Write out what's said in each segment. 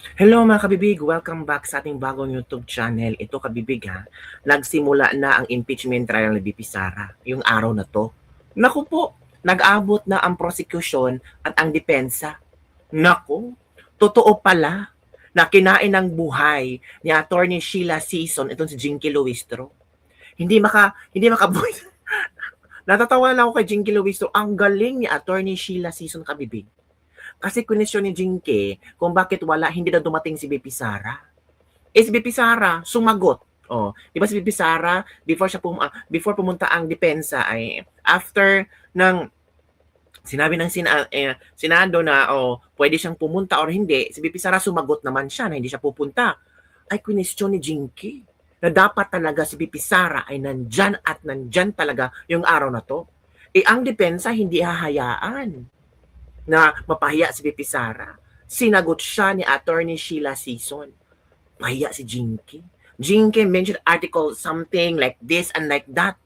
Hello mga kabibig! Welcome back sa ating bagong YouTube channel. Ito kabibig ha, nagsimula na ang impeachment trial ni VP Sara yung araw na to. Naku po, nag-abot na ang prosecution at ang depensa. Naku, totoo pala na kinain ng buhay ni Attorney Sheila Season itong si Jinky Luistro. Hindi makabuhay. Natatawa lang ako kay Jinky Luistro. Ang galing ni Attorney Sheila Season kabibig. Kasi question ni Jinky kung bakit hindi na dumating si BP Sara. Si BP Sara sumagot. Oh, 'di ba si BP Sara before pumunta ang depensa ay after ng sinabi ng Senado na pwede siyang pumunta or hindi, si BP Sara sumagot naman siya na hindi siya pupunta. Ay question ni Jinky na dapat talaga si BP Sara ay nandyan talaga yung araw na to. Ang depensa hindi hahayaan na mapahiya si BP Sara. Sinagot siya ni Attorney Sheila Season. Pahiya si Jinky. Jinky mentioned article something like this and like that.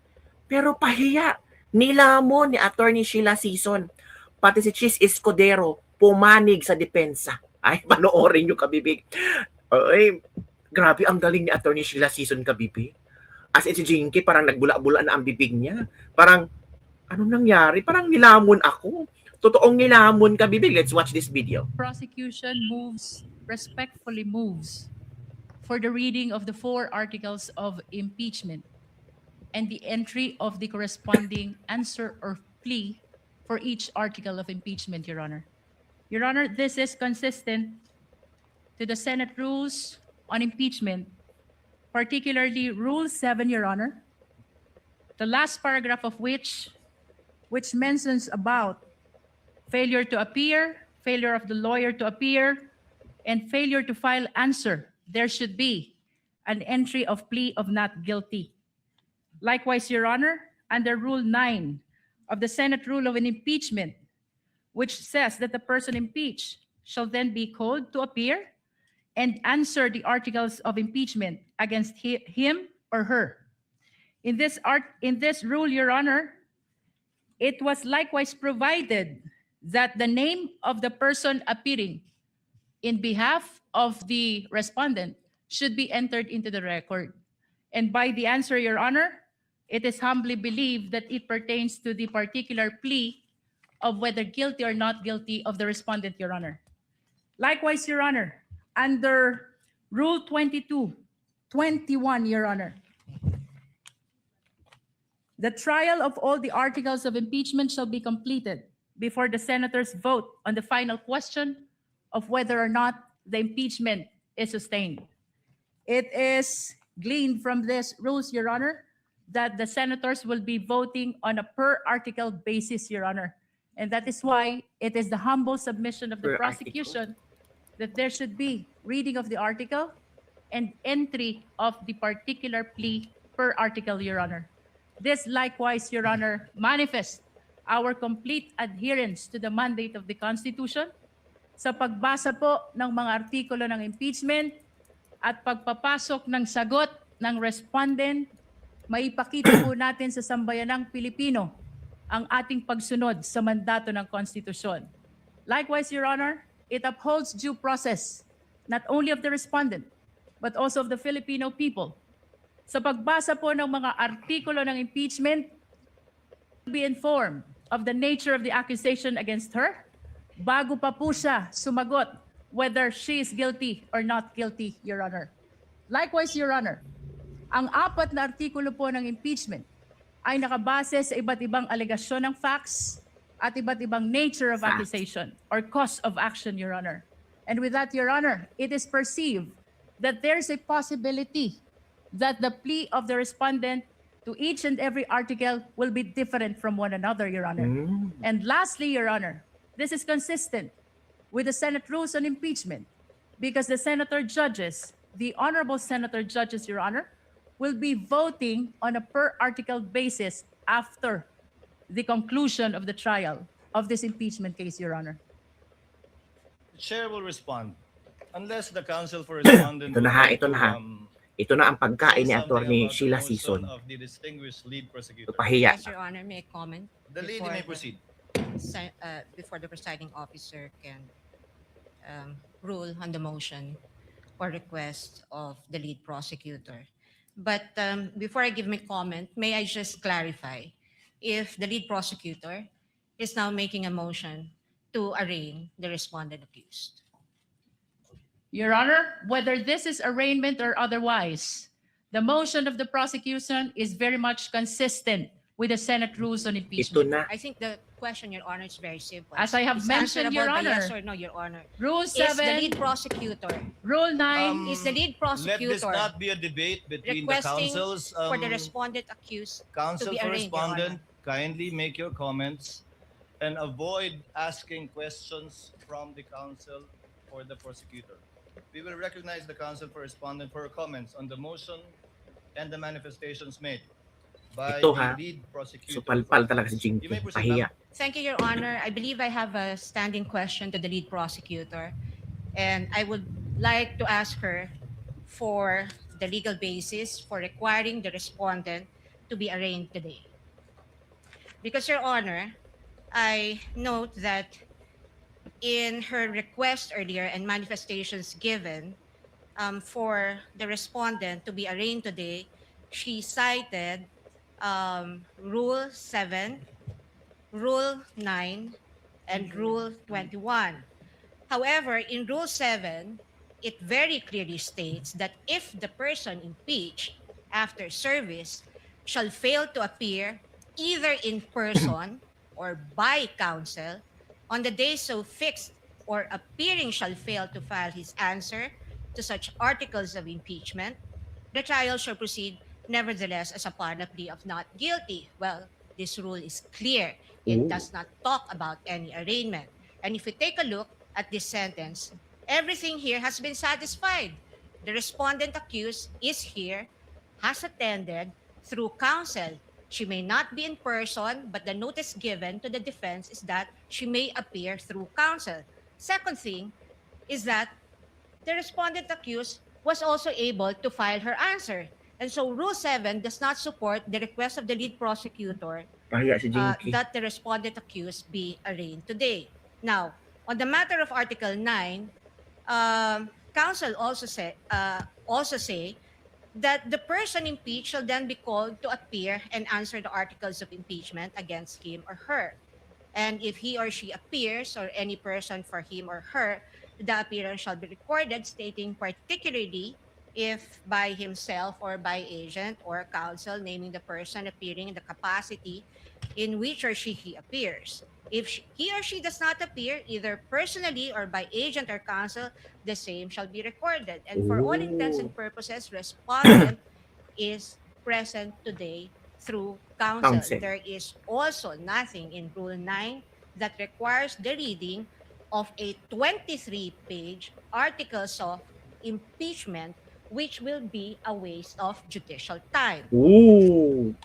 Pero pahiya. Nilamon ni Attorney Sheila Season. Pati si Chis Escudero pumanig sa depensa. Ay, panoorin nyo kabibig. Ay, grabe ang galing ni Attorney Sheila Season kabibig. As in si Jinky parang nagbula-bula na ang bibig niya. Parang, anong nangyari? Parang nilamon ako. Totoong nilamon ka, bibig. Let's watch this video. Prosecution respectfully moves for the reading of the 4 articles of impeachment and the entry of the corresponding answer or plea for each article of impeachment, Your Honor. Your Honor, this is consistent to the Senate rules on impeachment, particularly Rule 7, Your Honor, the last paragraph of which mentions about failure to appear, failure of the lawyer to appear, and failure to file answer. There should be an entry of plea of not guilty. Likewise, Your Honor, under Rule 9 of the Senate Rule of an Impeachment, which says that the person impeached shall then be called to appear and answer the articles of impeachment against him or her. In this rule, Your Honor, it was likewise provided that the name of the person appearing in behalf of the respondent should be entered into the record. And by the answer, Your Honor, it is humbly believed that it pertains to the particular plea of whether guilty or not guilty of the respondent, Your Honor. Likewise, Your Honor, under Rule 21, Your Honor, the trial of all the articles of impeachment shall be completed before the senators vote on the final question of whether or not the impeachment is sustained. It is gleaned from this rules, Your Honor, that the senators will be voting on a per article basis, Your Honor. And that is why it is the humble submission of the prosecution that there should be reading of the article and entry of the particular plea per article, Your Honor. This likewise, Your Honor, manifests our complete adherence to the mandate of the Constitution sa pagbasa po ng mga artikulo ng impeachment at pagpapasok ng sagot ng respondent, maipakita po natin sa sambayanang Pilipino ang ating pagsunod sa mandato ng Konstitusyon. Likewise, Your Honor, it upholds due process not only of the respondent but also of the Filipino people. Sa pagbasa po ng mga artikulo ng impeachment, be informed of the nature of the accusation against her bago pa po siya sumagot whether she is guilty or not guilty, Your Honor. Likewise, Your Honor, ang 4 na artikulo po ng impeachment ay nakabase sa iba't ibang alegasyon ng facts at iba't ibang nature of accusation or cause of action, Your Honor. And with that, Your Honor, it is perceived that there's a possibility that the plea of the respondent to each and every article will be different from one another, Your Honor. And lastly, Your Honor, this is consistent with the Senate rules on impeachment because the senator judges, the honorable senator judges, Your Honor, will be voting on a per article basis after the conclusion of the trial of this impeachment case, Your Honor. The chair will respond unless the counsel for respondent Ito na ang pagkain ni Attorney Sheila Season. Pahiya. Yes, Your Honor, may I comment? The lady may proceed. Before the presiding officer can rule on the motion or request of the lead prosecutor. But before I give my comment, may I just clarify if the lead prosecutor is now making a motion to arraign the respondent accused? Your Honor, whether this is arraignment or otherwise, the motion of the prosecution is very much consistent with the Senate rules on Ito impeachment. na. I think the question, Your Honor, is very simple. As I have It's mentioned, Your answerable by yes Honor. or no, Your Honor. Rule Is the 7, lead prosecutor, Rule 9, is the lead Let this prosecutor not be a debate between the requesting councils. for the respondent accused Counsel to be for arraigned, Your respondent, kindly make your comments and avoid asking questions from the counsel or the prosecutor. We will recognize the counsel for respondent for comments on the motion and the manifestations made by Ito, the ha? lead prosecutor. So palpal talaga si You may Jinky. proceed, Pahiya. ma'am. Thank you, Your Honor. I believe I have a standing question to the lead prosecutor, and I would like to ask her for the legal basis for requiring the respondent to be arraigned today. Because, Your Honor, I note that in her request earlier and manifestations given for the respondent to be arraigned today, she cited Rule 7, Rule 9, and Rule 21. However, in Rule 7, it very clearly states that if the person impeached after service shall fail to appear either in person or by counsel on the day so fixed, or appearing shall fail to file his answer to such articles of impeachment, the trial shall proceed nevertheless as upon a plea of not guilty. Well, this rule is clear. It Ooh. does not talk about any arraignment. And if we take a look at this sentence, everything here has been satisfied. The respondent accused is here, has attended through counsel. She may not be in person, but the notice given to the defense is that she may appear through counsel. Second thing is that the respondent accused was also able to file her answer. And so Rule 7 does not support the request of the lead prosecutor Pahiya si Jinky. that the respondent accused be arraigned today. Now, on the matter of Article 9, counsel also say that the person impeached shall then be called to appear and answer the articles of impeachment against him or her. And if he or she appears, or any person for him or her, the appearance shall be recorded, stating particularly if by himself or by agent or counsel, naming the person appearing in the capacity in which or she he appears. If he or she does not appear, either personally or by agent or counsel, the same shall be recorded. And for all intents and purposes, respondent is present today through counsel. Counsel. There is also nothing in Rule 9 that requires the reading of a 23-page articles of impeachment, which will be a waste of judicial time. Ooh.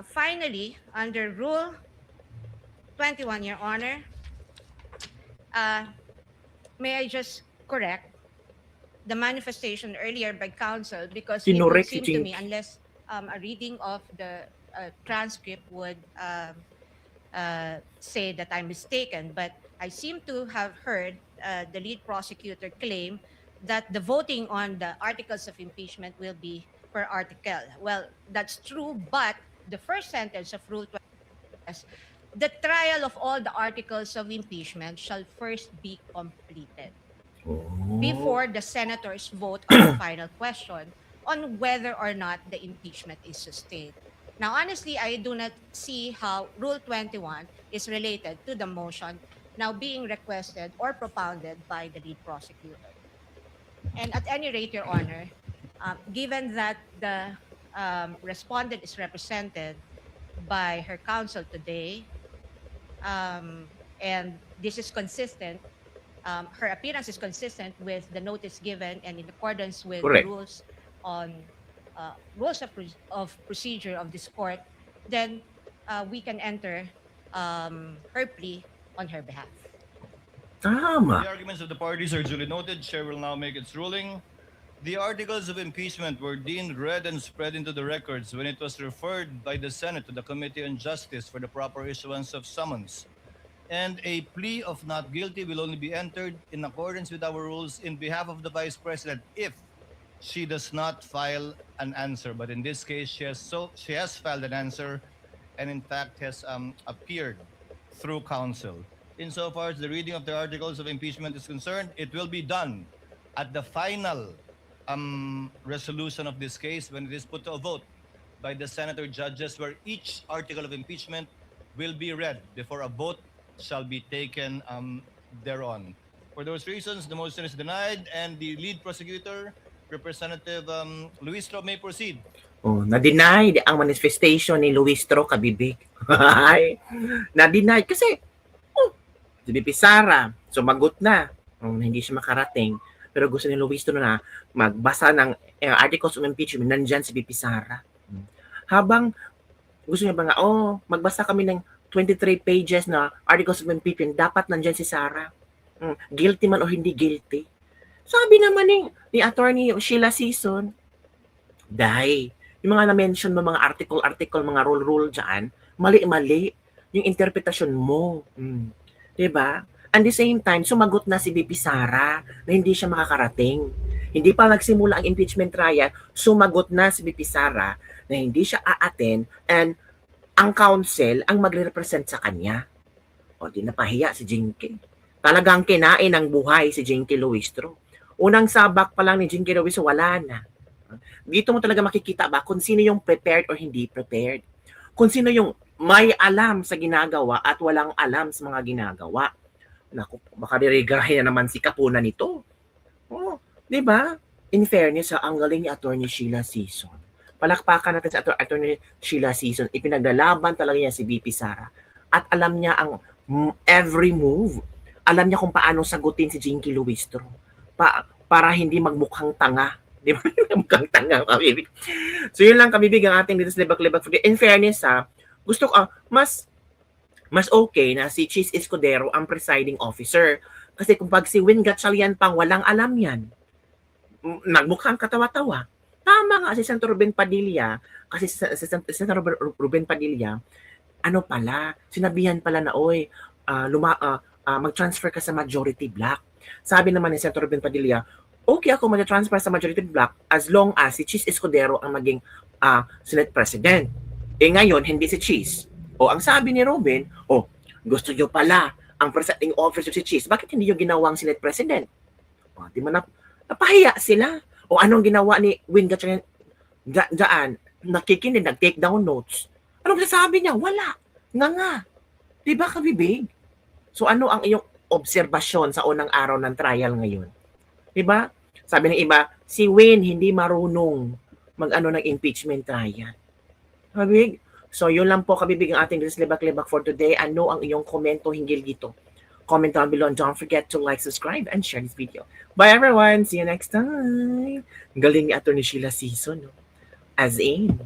Finally, under Rule 21, Your Honor, may I just correct the manifestation earlier by counsel, because it would Kinorek si seem to me, Jinky. unless a reading of the transcript would say that I'm mistaken, but I seem to have heard the lead prosecutor claim that the voting on the articles of impeachment will be per article. Well, that's true, but the first sentence of Rule 20 says, the trial of all the articles of impeachment shall first be completed Oh. before the senators vote on the final question on whether or not the impeachment is sustained. Now, honestly, I do not see how Rule 21 is related to the motion now being requested or propounded by the lead prosecutor. And at any rate, Your Honor, given that the respondent is represented by her counsel today, and this is consistent, her appearance is consistent with the notice given and in accordance with Correct. the rules on of procedure of this court, then we can enter her plea on her behalf. Tama. The arguments of the parties are duly noted. Chair will now make its ruling. The articles of impeachment were deemed read and spread into the records when it was referred by the Senate to the Committee on Justice for the proper issuance of summons. and a plea of not guilty will only be entered in accordance with our rules in behalf of the Vice President if she does not file an answer. But in this case, she has filed an answer, and in fact has appeared through counsel. Insofar as the reading of the articles of impeachment is concerned, it will be done at the final resolution of this case when it is put to a vote by the senator judges, where each article of impeachment will be read before a vote shall be taken thereon. For those reasons, the motion is denied, and the lead prosecutor, Representative Luistro, may proceed. Oh, na-deny ang manifestation ni Luistro Kabibig. Na-deny kasi si BP Sara sumagot na. Hindi siya makarating. Pero gusto ni Luistro na magbasa ng articles of impeachment, nandyan si BP Sara. Habang gusto niya ba nga, magbasa kami ng 23 pages na articles of impeachment, dapat nandyan si Sara. Guilty man o hindi guilty. Sabi naman ni Attorney Sheila Season, yung mga na-mention mo, mga article, mga rule dyan, mali-mali yung interpretasyon mo. Diba? At the same time, sumagot na si BP Sara na hindi siya makakarating. Hindi pa nagsimula ang impeachment trial, sumagot na si BP Sara na hindi siya aaten, and ang counsel ang magre-represent sa kanya. O, di napahiya si Jinky. Talagang kinain ng buhay si Jinky Luistro. Unang sabak pa lang ni Jinky Luistro, wala na. Dito mo talaga makikita ba kung sino yung prepared or hindi prepared. Kung sino yung may alam sa ginagawa at walang alam sa mga ginagawa. Naku, baka dirigahin na naman si Kapuna nito. Di ba? In fairness, ang galing ni Attorney Sheila Season. Palakpakan natin sa Attorney Sheila Season. Ipinaglalaban talaga niya si BP Sara. At alam niya ang every move. Alam niya kung paano sagutin si Jinky Luistro. Para hindi magmukhang tanga. Di ba? Mukhang tanga, kabibig. So yun lang, kabibig, ang ating dito sa Libak-Libak. In fairness, gusto ko, mas okay na si Cheese Escudero ang presiding officer. Kasi kung pag si Win Gatchalian pang walang alam yan, nagmukhang katawa-tawa. Tama nga si Senator Ruben Padilla, kasi si Senator Ruben Padilla, sinabihan pala na, mag-transfer ka sa majority block. Sabi naman ni Senator Ruben Padilla, okay ako mag-transfer sa majority block as long as si Cheese Escudero ang maging Senate President. Ngayon, hindi si Cheese. Ang sabi ni Ruben, gusto nyo pala ang presiding officer si Cheese, bakit hindi yung ginawang Senate President? Di mo napahiya sila. Anong ginawa ni Win Gatchalian dyan? Nakikinig, nag-take down notes. Anong sasabi niya? Wala. Nga. Diba, kabibig? So ano ang iyong obserbasyon sa unang araw ng trial ngayon? Diba? Sabi ng iba, si Win hindi marunong mag-ano ng impeachment trial. Kabibig? So yun lang po, kabibig, ang ating Libak-Libak for today. Ano ang iyong komento hinggil dito? Comment down below and don't forget to like, subscribe, and share this video. Bye everyone! See you next time! Galing ni Attorney Sheila Season. As in.